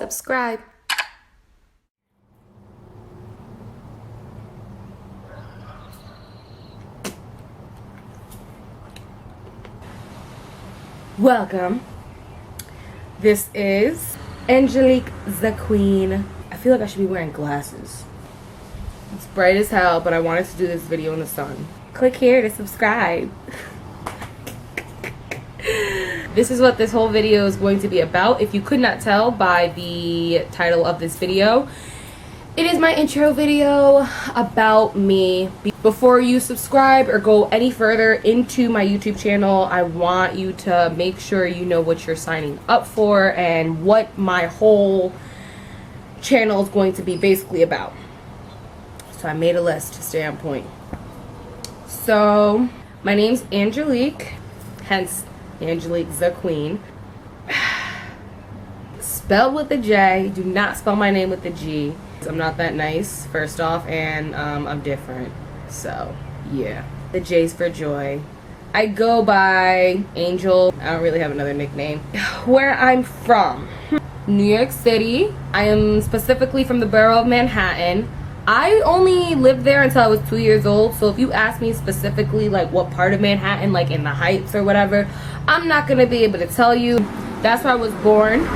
subscribe. Welcome. This is Anjelique the Queen. I feel like I should be wearing glasses. It's bright as hell, but I wanted to do this video in the sun. Click here to subscribe. This is what this whole video is going to be about. If you could not tell by the title of this video, it is my intro video about me. Before you subscribe or go any further into my YouTube channel, I want you to make sure you know what you're signing up for and what my whole channel is going to be basically about. So I made a list to stay on point. So my name's Anjelique, hence Anjelique the Queen. Spelled with a J. Do not spell my name with a G. I'm not that nice, first off, and I'm different. So yeah, the J's for joy. I go by Angel. I don't really have another nickname. Where I'm from, New York City. I am specifically from the borough of Manhattan. I only lived there until I was 2 years old, so if you ask me specifically like what part of Manhattan, like in the Heights or whatever, I'm not gonna be able to tell you. That's where I was born.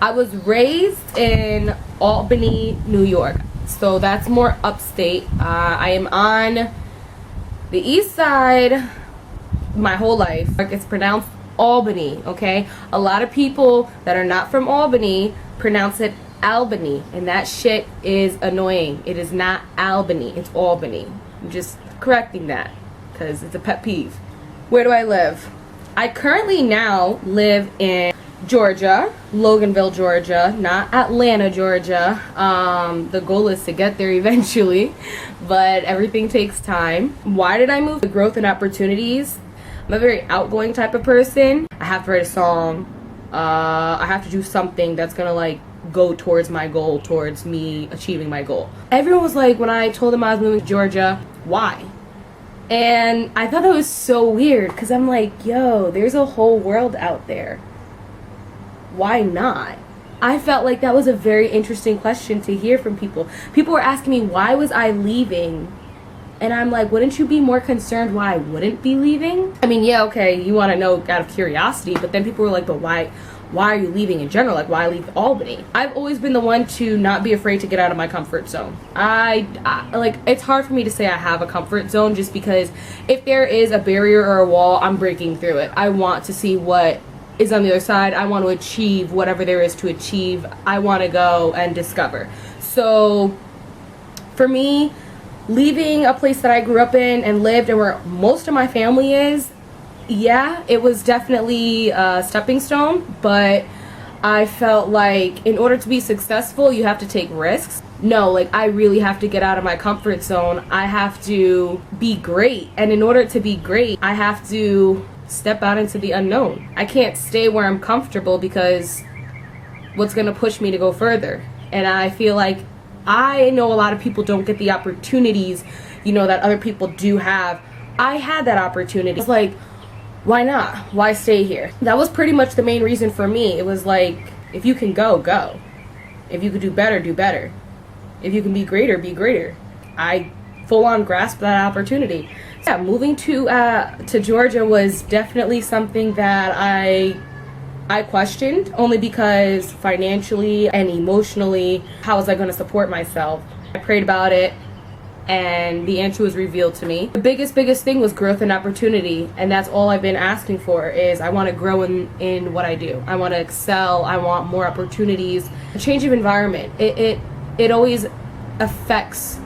I was raised in Albany, New York, so that's more upstate. I am on the east side my whole life. It's pronounced Albany, okay? A lot of people that are not from Albany pronounce it Albany, and that shit is annoying. It is not Albany, it's Albany. I'm just correcting that because it's a pet peeve. Where do I live? I currently now live in Georgia, Loganville, Georgia, not Atlanta, Georgia. The goal is to get there eventually, but everything takes time. Why did I move? The growth and opportunities. I'm a very outgoing type of person. I have to write a song. I have to do something that's gonna like go towards my goal, towards me achieving my goal. Everyone was like, when I told them I was moving to Georgia, why? And I thought that was so weird because I'm like, yo, there's a whole world out there. Why not? I felt like that was a very interesting question to hear from people. People were asking me, why was I leaving? And I'm like, wouldn't you be more concerned why I wouldn't be leaving? I mean, yeah, okay, you want to know out of curiosity, but then people were like, but why are you leaving in general? Like, why leave Albany? I've always been the one to not be afraid to get out of my comfort zone. I like, it's hard for me to say I have a comfort zone just because if there is a barrier or a wall, I'm breaking through it. I want to see what is on the other side. I want to achieve whatever there is to achieve. I want to go and discover. So for me, leaving a place that I grew up in and lived and where most of my family is, yeah, it was definitely a stepping stone, but I felt like in order to be successful, you have to take risks. No, like I really have to get out of my comfort zone. I have to be great. And in order to be great, I have to step out into the unknown. I can't stay where I'm comfortable because what's going to push me to go further? And I feel like I know a lot of people don't get the opportunities, you know, that other people do have. I had that opportunity. It's like, why not? Why stay here? That was pretty much the main reason for me. It was like, if you can go, go. If you could do better, do better. If you can be greater, be greater. I full on grasped that opportunity. Yeah, moving to Georgia was definitely something that I questioned, only because financially and emotionally, how was I going to support myself? I prayed about it, and the answer was revealed to me. The biggest thing was growth and opportunity, and that's all I've been asking for. Is I want to grow in what I do. I want to excel. I want more opportunities. A change of environment, it always affects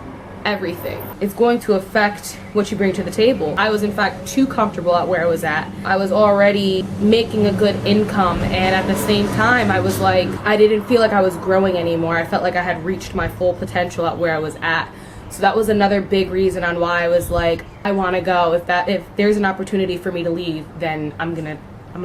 everything. It's going to affect what you bring to the table. I was in fact too comfortable at where I was at. I was already making a good income, and at the same time I was like, I didn't feel like I was growing anymore. I felt like I had reached my full potential at where I was at. So that was another big reason on why I was like, I want to go. If there's an opportunity for me to leave, then I'm gonna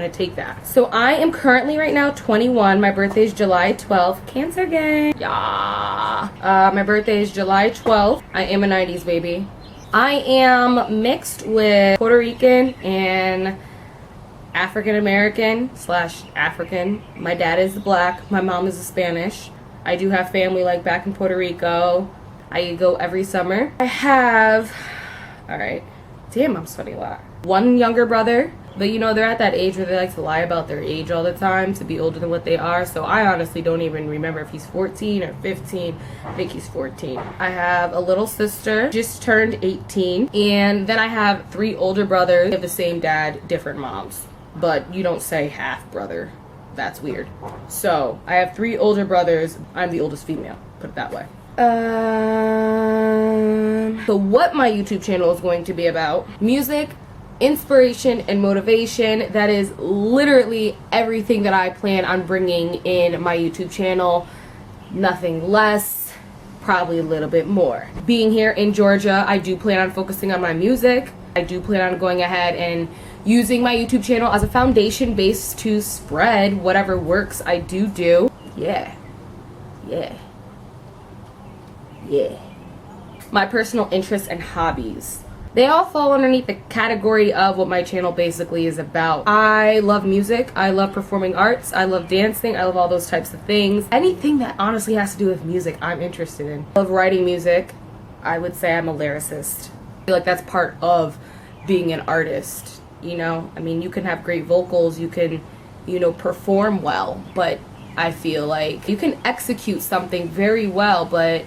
take that. So I am currently right now 21. My birthday is July 12th. Cancer gang. Yeah. My birthday is July 12th. I am a 90s baby. I am mixed with Puerto Rican and African American slash African. My dad is black, my mom is Spanish. I do have family like back in Puerto Rico. I go every summer. I have, all right, damn, I'm sweating a lot. One younger brother, but you know, they're at that age where they like to lie about their age all the time to be older than what they are. So I honestly don't even remember if he's 14 or 15. I think he's 14. I have a little sister, just turned 18. And then I have 3 older brothers. They have the same dad, different moms. But you don't say half brother. That's weird. So I have 3 older brothers. I'm the oldest female, put it that way. So what my YouTube channel is going to be about: music, inspiration, and motivation. That is literally everything that I plan on bringing in my YouTube channel. Nothing less, probably a little bit more. Being here in Georgia, I do plan on focusing on my music. I do plan on going ahead and using my YouTube channel as a foundation base to spread whatever works I do. Yeah. My personal interests and hobbies, they all fall underneath the category of what my channel basically is about. I love music, I love performing arts, I love dancing, I love all those types of things. Anything that honestly has to do with music, I'm interested in. I love writing music. I would say I'm a lyricist. I feel like that's part of being an artist, you know? I mean, you can have great vocals, you can, you know, perform well, but I feel like you can execute something very well, but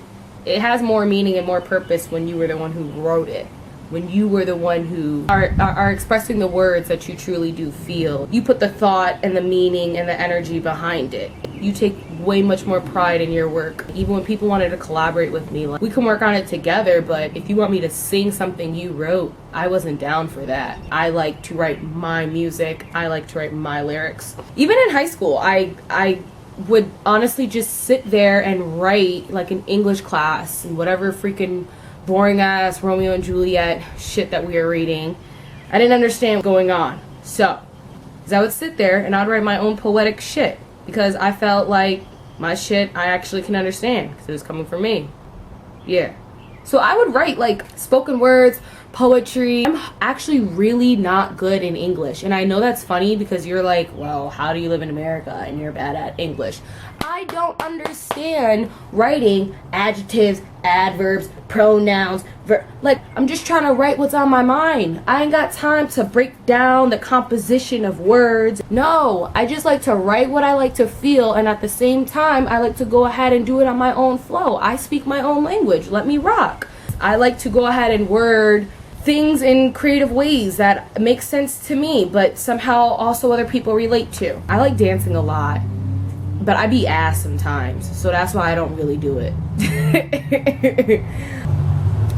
it has more meaning and more purpose when you were the one who wrote it. When you were the one who are expressing the words that you truly do feel. You put the thought and the meaning and the energy behind it. You take way much more pride in your work. Even when people wanted to collaborate with me, like, we can work on it together, but if you want me to sing something you wrote, I wasn't down for that. I like to write my music. I like to write my lyrics. Even in high school, I would honestly just sit there and write like an English class and whatever freaking boring ass Romeo and Juliet shit that we were reading. I didn't understand what's going on. So, I would sit there and I'd write my own poetic shit because I felt like my shit I actually can understand because it was coming from me. Yeah. So I would write like spoken words, poetry. I'm actually really not good in English, and I know that's funny because you're like, well, how do you live in America and you're bad at English? I don't understand writing adjectives, adverbs, pronouns, like, I'm just trying to write what's on my mind. I ain't got time to break down the composition of words. No, I just like to write what I like to feel, and at the same time I like to go ahead and do it on my own flow. I speak my own language. Let me rock. I like to go ahead and word things in creative ways that make sense to me, but somehow also other people relate to. I like dancing a lot, but I be ass sometimes, so that's why I don't really do it.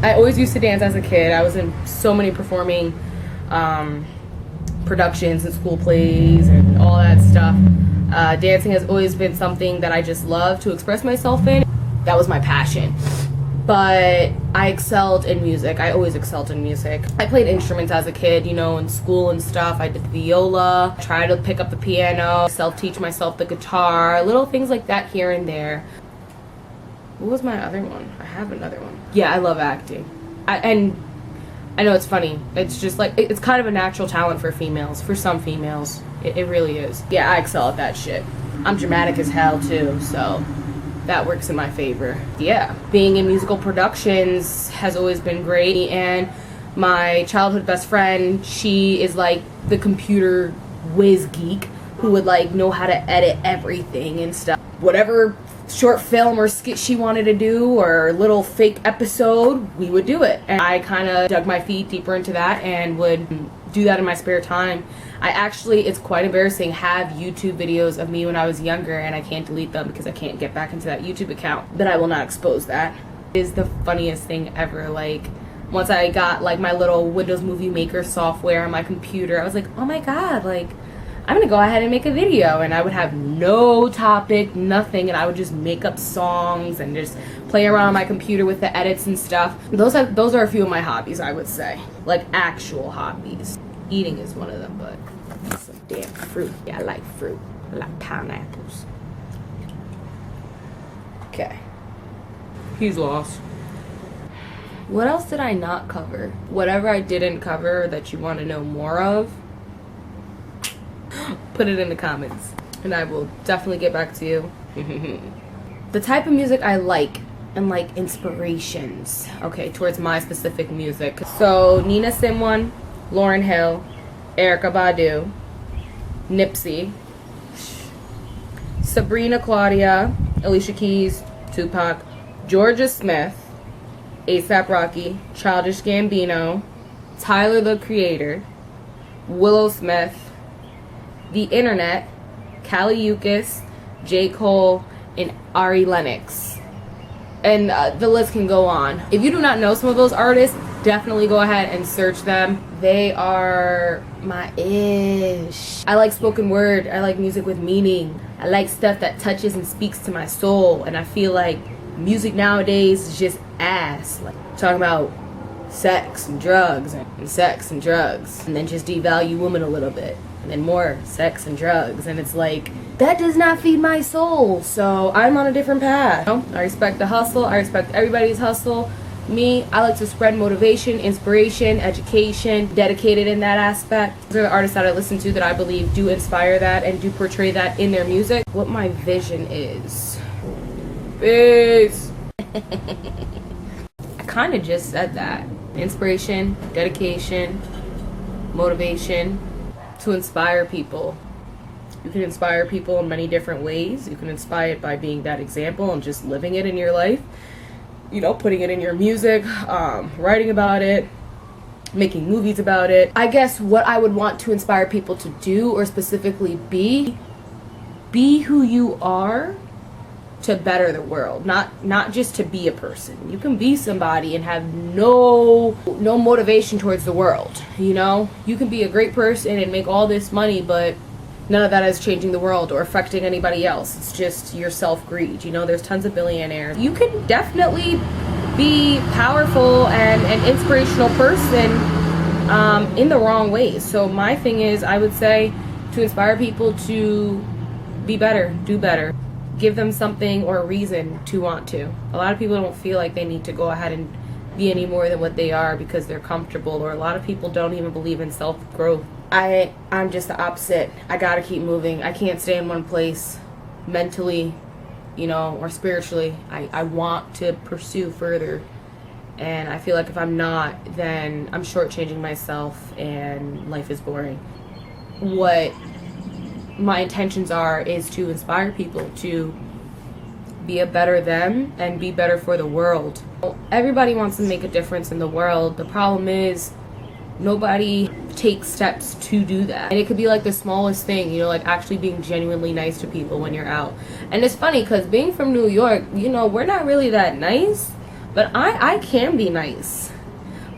I always used to dance as a kid. I was in so many performing productions and school plays and all that stuff. Dancing has always been something that I just love to express myself in. That was my passion. But I excelled in music. I always excelled in music. I played instruments as a kid, you know, in school and stuff. I did viola, tried to pick up the piano, self-teach myself the guitar, little things like that here and there. What was my other one? I have another one. Yeah, I love acting. And I know it's funny. It's just like, it's kind of a natural talent for females, for some females. It really is. Yeah, I excel at that shit. I'm dramatic as hell too, so that works in my favor. Yeah, being in musical productions has always been great, and my childhood best friend, she is like the computer whiz geek who would like know how to edit everything and stuff. Whatever short film or skit she wanted to do or little fake episode, we would do it. And I kind of dug my feet deeper into that and would do that in my spare time. I actually, it's quite embarrassing, have YouTube videos of me when I was younger, and I can't delete them because I can't get back into that YouTube account, but I will not expose that. It is the funniest thing ever. Like, once I got like my little Windows Movie Maker software on my computer, I was like, oh my god, like, I'm gonna go ahead and make a video, and I would have no topic, nothing, and I would just make up songs and just play around on my computer with the edits and stuff. Those are a few of my hobbies, I would say, like actual hobbies. Eating is one of them, but some damn fruit. Yeah, I like fruit. I like pineapples. Okay. He's lost. What else did I not cover? Whatever I didn't cover that you want to know more of, put it in the comments and I will definitely get back to you. The type of music I like and like inspirations, okay, towards my specific music. So Nina Simone, Lauryn Hill, Erykah Badu, Nipsey, Sabrina Claudia, Alicia Keys, Tupac, Georgia Smith, A$AP Rocky, Childish Gambino, Tyler the Creator, Willow Smith, The Internet, Kali Uchis, J. Cole, and Ari Lennox. And the list can go on. If you do not know some of those artists, definitely go ahead and search them. They are my ish. I like spoken word. I like music with meaning. I like stuff that touches and speaks to my soul. And I feel like music nowadays is just ass. Like talking about sex and drugs and sex and drugs. And then just devalue women a little bit. And then more sex and drugs. And it's like, that does not feed my soul. So I'm on a different path. I respect the hustle. I respect everybody's hustle. Me, I like to spread motivation, inspiration, education, dedicated in that aspect. These are the artists that I listen to that I believe do inspire that and do portray that in their music. What my vision is. Peace. I kind of just said that. Inspiration, dedication, motivation to inspire people. You can inspire people in many different ways. You can inspire it by being that example and just living it in your life. You know, putting it in your music, writing about it, making movies about it. I guess what I would want to inspire people to do, or specifically be who you are to better the world. Not just to be a person. You can be somebody and have no motivation towards the world, you know? You can be a great person and make all this money, but none of that is changing the world or affecting anybody else. It's just your self-greed. You know, there's tons of billionaires. You can definitely be powerful and an inspirational person in the wrong ways. So my thing is, I would say to inspire people to be better, do better. Give them something or a reason to want to. A lot of people don't feel like they need to go ahead and be any more than what they are because they're comfortable, or a lot of people don't even believe in self-growth. I'm just the opposite. I gotta keep moving. I can't stay in one place mentally, you know, or spiritually. I want to pursue further. And I feel like if I'm not, then I'm shortchanging myself and life is boring. What my intentions are is to inspire people to be a better them and be better for the world. Everybody wants to make a difference in the world. The problem is nobody takes steps to do that. And it could be like the smallest thing, you know, like actually being genuinely nice to people when you're out. And it's funny because being from New York, you know, we're not really that nice, but I can be nice.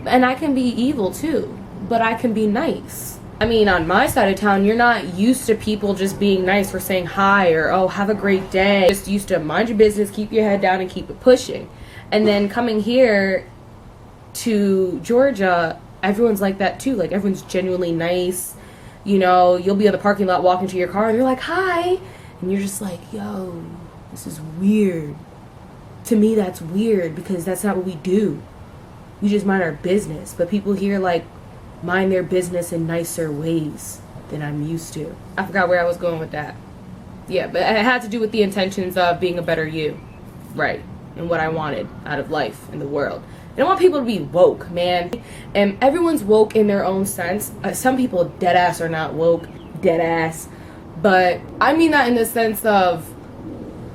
And I can be evil too, but I can be nice. I mean, on my side of town, you're not used to people just being nice or saying hi or, oh, have a great day. Just used to mind your business, keep your head down, and keep it pushing. And then coming here to Georgia, everyone's like that too. Like, everyone's genuinely nice. You know, you'll be in the parking lot walking to your car and they're like, hi. And you're just like, yo, this is weird. To me, that's weird because that's not what we do. We just mind our business. But people here, like, mind their business in nicer ways than I'm used to. I forgot where I was going with that. Yeah, but it had to do with the intentions of being a better you. Right. And what I wanted out of life in the world. I don't want people to be woke, man. And everyone's woke in their own sense. Some people dead ass are not woke. Dead ass. But I mean that in the sense of,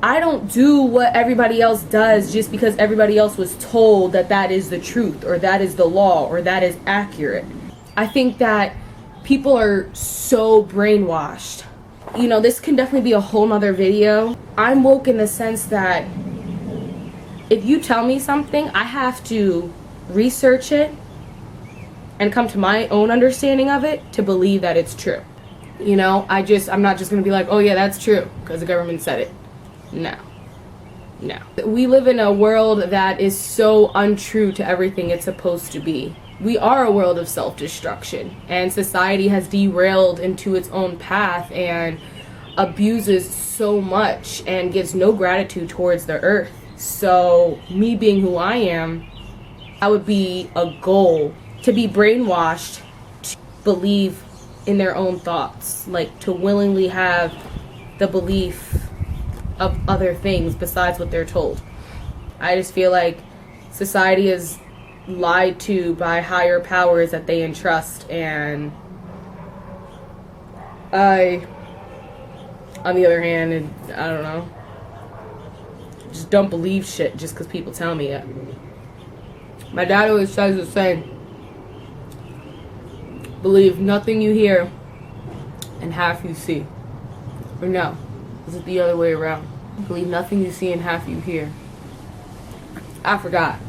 I don't do what everybody else does just because everybody else was told that that is the truth, or that is the law, or that is accurate. I think that people are so brainwashed. You know, this can definitely be a whole nother video. I'm woke in the sense that if you tell me something, I have to research it and come to my own understanding of it to believe that it's true. You know, I'm not just gonna be like, oh yeah, that's true because the government said it. No. We live in a world that is so untrue to everything it's supposed to be. We are a world of self-destruction, and society has derailed into its own path and abuses so much and gives no gratitude towards the earth. So me being who I am, I would be a goal to be brainwashed to believe in their own thoughts, like to willingly have the belief of other things besides what they're told. I just feel like society is lied to by higher powers that they entrust, and I, on the other hand, and I don't know, just don't believe shit just because people tell me it. My dad always says the same: believe nothing you hear and half you see. Or no, is it the other way around? Believe nothing you see and half you hear. I forgot.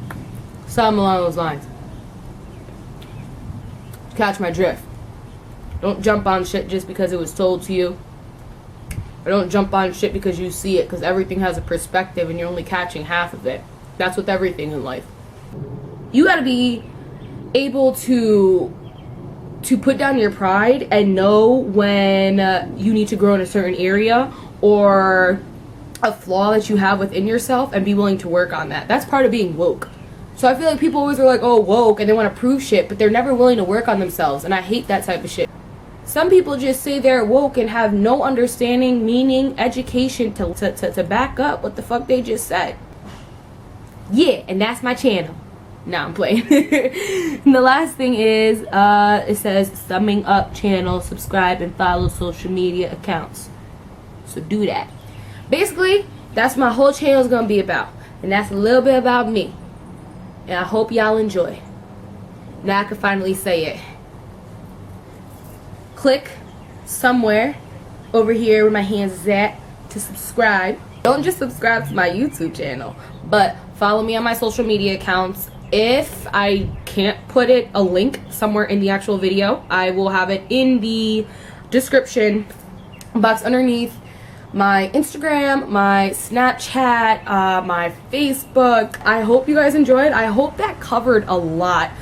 Something along those lines. Catch my drift. Don't jump on shit just because it was told to you. Or don't jump on shit because you see it, because everything has a perspective and you're only catching half of it. That's with everything in life. You gotta be able to put down your pride and know when you need to grow in a certain area or a flaw that you have within yourself, and be willing to work on that. That's part of being woke. So I feel like people always are like, oh, woke, and they want to prove shit, but they're never willing to work on themselves, and I hate that type of shit. Some people just say they're woke and have no understanding, meaning, education to back up what the fuck they just said. Yeah, and that's my channel. Nah, I'm playing. And the last thing is, it says summing up channel, subscribe, and follow social media accounts. So do that. Basically, that's my whole channel is going to be about. And that's a little bit about me. And I hope y'all enjoy. Now I can finally say it. Click somewhere over here where my hands is at to subscribe. Don't just subscribe to my YouTube channel, but follow me on my social media accounts. If I can't put a link somewhere in the actual video, I will have it in the description box underneath. My Instagram, my Snapchat, my Facebook. I hope you guys enjoyed. I hope that covered a lot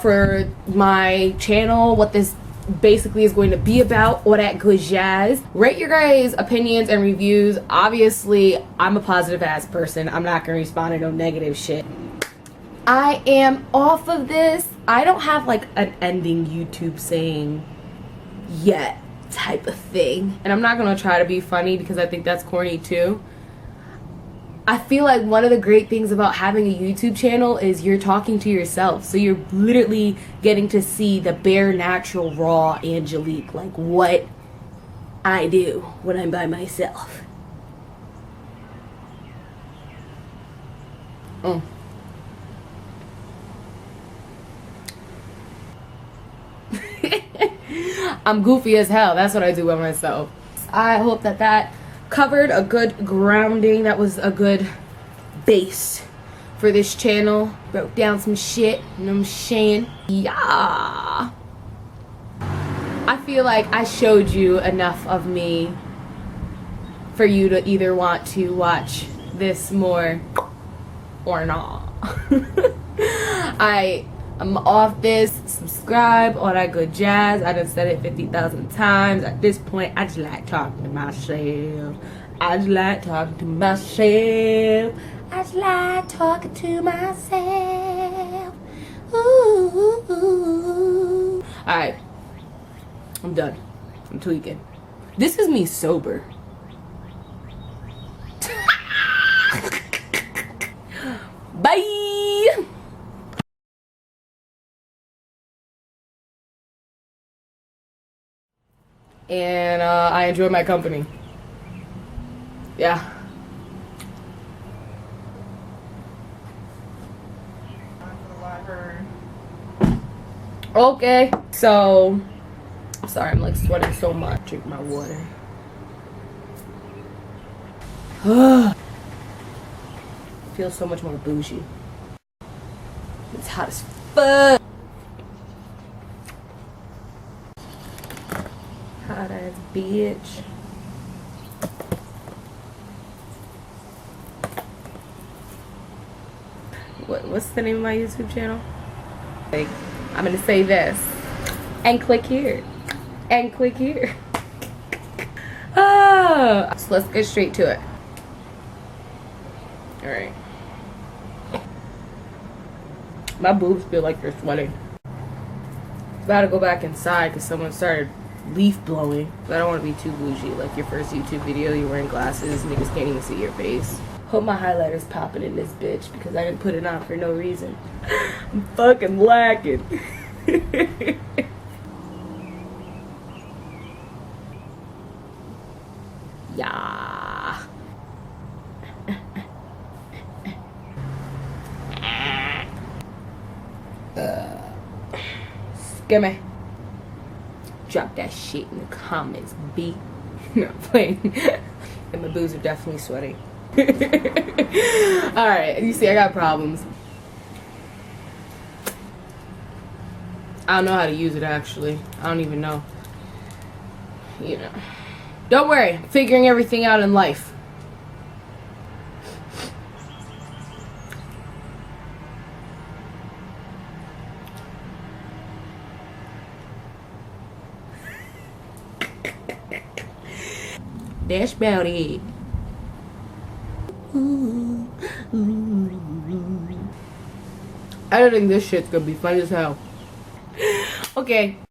for my channel, what this basically is going to be about, all that good jazz. Rate your guys' opinions and reviews. Obviously, I'm a positive ass person. I'm not gonna respond to no negative shit. I am off of this. I don't have like an ending YouTube saying yet type of thing, and I'm not gonna try to be funny because I think that's corny too. I feel like one of the great things about having a YouTube channel is you're talking to yourself, so you're literally getting to see the bare, natural, raw Anjelique, like what I do when I'm by myself. I'm goofy as hell. That's what I do by myself. I hope that covered a good grounding. That was a good base for this channel. Broke down some shit. You know what I'm saying? Yeah. I feel like I showed you enough of me for you to either want to watch this more or not. I'm off this. Subscribe, all that good jazz. I done said it 50,000 times. At this point, I just like talking to myself. I just like talking to myself. I just like talking to myself. Ooh. Alright. I'm done. I'm tweaking. This is me sober. Bye! And I enjoy my company. Yeah. Okay, so sorry, I'm like sweating so much. Drink my water. Feels so much more bougie. It's hot as fuck. Hot ass bitch. What's the name of my YouTube channel? Like, I'm gonna say this and click here and click here. So let's get straight to it. All right. My boobs feel like they're sweating. About to go back inside because someone started leaf blowing. But I don't want to be too bougie. Like your first YouTube video, you're wearing glasses, niggas can't even see your face. Hope my highlighter's popping in this bitch because I didn't put it on for no reason. I'm fucking lacking. Yeah. Skimmy. Drop that shit in the comments, B. No, playing. And my boobs are definitely sweaty. Alright, you see I got problems. I don't know how to use it actually. I don't even know. You know. Don't worry, I'm figuring everything out in life. That's about it. Editing this shit's gonna be fun as hell. Okay.